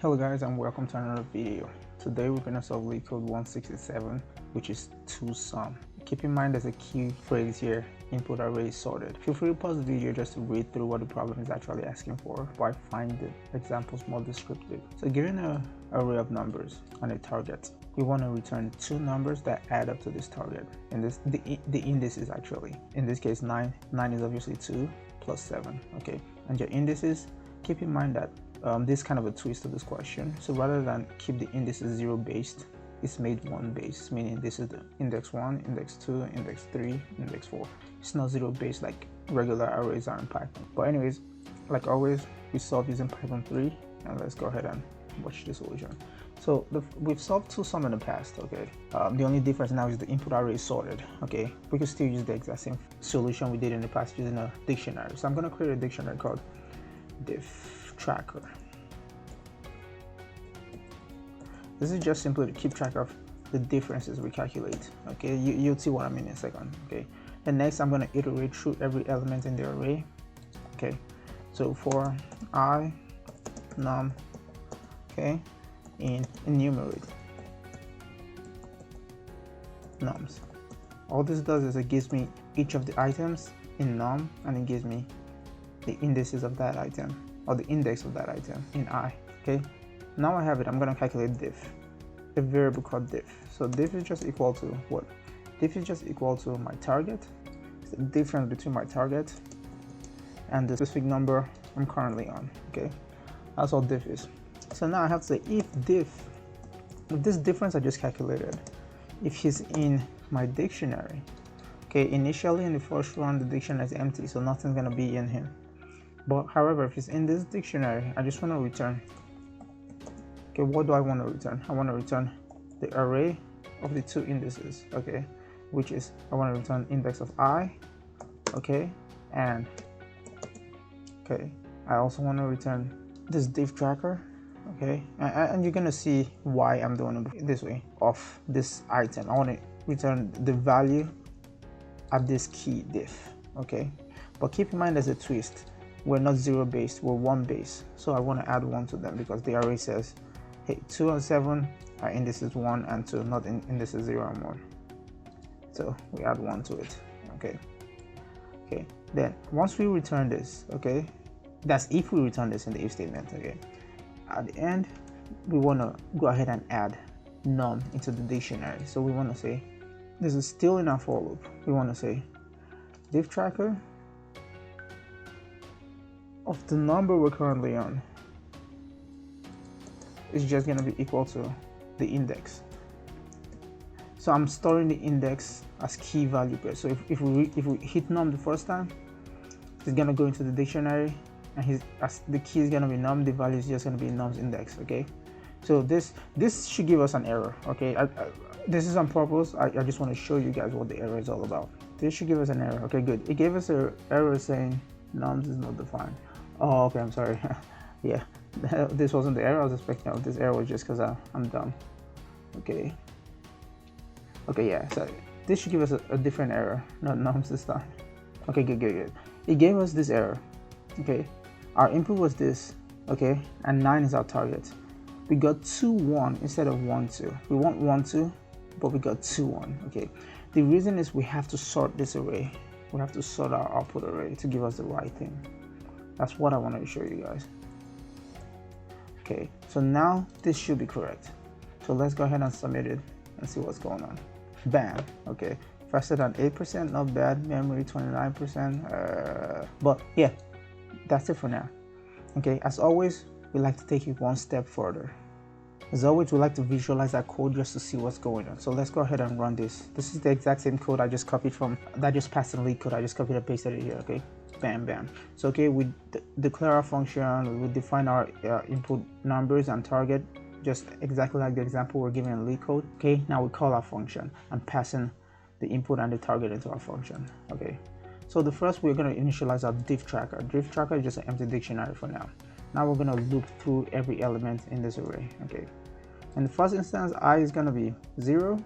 Hello guys, and welcome to another video. Today we're going to solve Leetcode 167, which is toSum. Keep in mind there's a key phrase here, input array sorted. Feel free to pause the video just to read through what the problem is actually asking for, but I find the examples more descriptive. So given an array of numbers and a target, we want to return two numbers that add up to this target. And this the indices actually. In this case 9 is obviously 2 plus 7, okay? And your indices, keep in mind that this is kind of a twist to this question. So rather than keep the indices 0 based, it's made 1 based, meaning this is the index 1, index 2, index 3, index 4. It's not 0 based like regular arrays are in Python. But anyways, like always, we solve using Python 3, and let's go ahead and watch the solution. So we've solved toSum in the past, okay? The only difference now is the input array is sorted, okay? We can still use the exact same solution we did in the past using a dictionary. So I'm going to create a dictionary called diff tracker. This is just simply to keep track of the differences we calculate, okay? You'll see what I mean in a second, okay? And next I'm going to iterate through every element in the array, okay? So for I num, okay, enumerate nums. All this does is it gives me each of the items in num, and it gives me the indices of that item, or the index of that item in I, okay? Now I have it, I'm going to calculate diff, a variable called diff. So diff is just equal to what? Diff is just equal to my target. It's the difference between my target and the specific number I'm currently on, okay? That's all diff is. So now I have to say if this difference I just calculated, if he's in my dictionary, okay, initially in the first run the dictionary is empty, so nothing's going to be in him. But however, if he's in this dictionary, I just want to return, okay, what do I want to return? I want to return the array of the two indices, okay, which is I want to return index of I, okay, and okay, I also want to return this diff tracker, okay, and you're gonna see why I'm doing it this way of this item. I want to return the value at this key diff, okay, but keep in mind there's a twist. We're not 0 based, we're 1 based, so I want to add 1 to them because the array says, hey, 2 and 7 are indices 1 and 2, not in indices 0 and 1. So we add 1 to it, okay. Okay, then once we return this, okay, that's if we return this in the if statement, okay. At the end, we want to go ahead and add num into the dictionary. So we want to say, this is still in our for loop. We want to say diff tracker of the number we're currently on is just going to be equal to the index. So I'm storing the index as key value pair. So if we hit num the first time, it's going to go into the dictionary, and as the key is going to be num, the value is just going to be num's index, okay? So this should give us an error, okay? This is on purpose. I just want to show you guys what the error is all about. This should give us an error, okay, good. It gave us an error saying nums is not defined. Oh, okay, I'm sorry. Yeah, this wasn't the error I was expecting. This error was just because I'm dumb. Okay, yeah, so this should give us a different error, not nums this time. Okay, good. It gave us this error, okay? Our input was this, okay, and 9 is our target. We got 2 1 instead of 1 2. We want 1 2, but we got 2 1, okay? The reason is we have to sort this array. We have to sort our output array to give us the right thing. That's what I wanted to show you guys. Okay, so now this should be correct. So let's go ahead and submit it and see what's going on. Bam, okay. Faster than 8%, not bad. Memory 29%. But yeah, that's it for now. Okay, as always, we like to take it one step further. As always, we like to visualize our code just to see what's going on. So let's go ahead and run this. This is the exact same code I just copied from, that just passed in Leetcode. I just copied and pasted it here, okay? Bam. So okay, we declare our function, we define our input numbers and target, just exactly like the example we're given in Leetcode. Okay, now we call our function and passing the input and the target into our function, okay? So the first, we're going to initialize our diff tracker. Diff tracker is just an empty dictionary for now. Now we're going to loop through every element in this array, okay? In the first instance, I is going to be 0,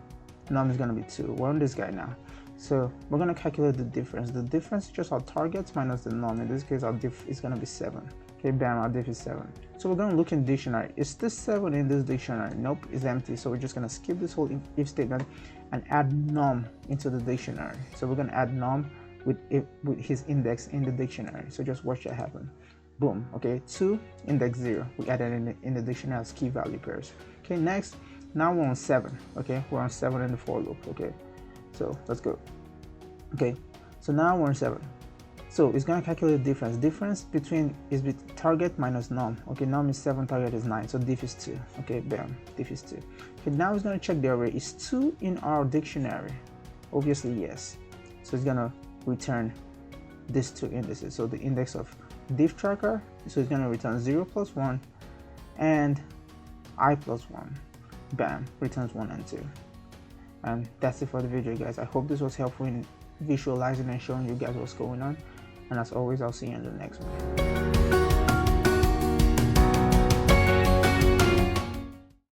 num is going to be 2. We're on this guy now. So we're going to calculate the difference. The difference is just our targets minus the num. In this case, our diff is going to be 7. Okay, bam, our diff is 7. So we're going to look in dictionary. Is this 7 in this dictionary? Nope, it's empty. So we're just going to skip this whole if statement and add num into the dictionary. So we're going to add num with his index in the dictionary. So just watch that happen. Boom. Okay, 2 index 0. We added in the dictionary as key value pairs. Okay, next, now we're on 7. Okay, we're on 7 in the for loop. Okay, so let's go. Okay, so now we're on 7. So it's going to calculate the difference between target minus num. Okay, num is 7, target is 9, so diff is 2. Okay, bam, diff is 2. Okay, now it's going to check the array. Is 2 in our dictionary? Obviously yes. So it's going to return these 2 indices. So the index of diff tracker, so it's going to return 0 plus 1 and I plus 1. Bam, returns 1 and 2. And that's it for the video, guys. I hope this was helpful in visualizing and showing you guys what's going on. And as always, I'll see you in the next one.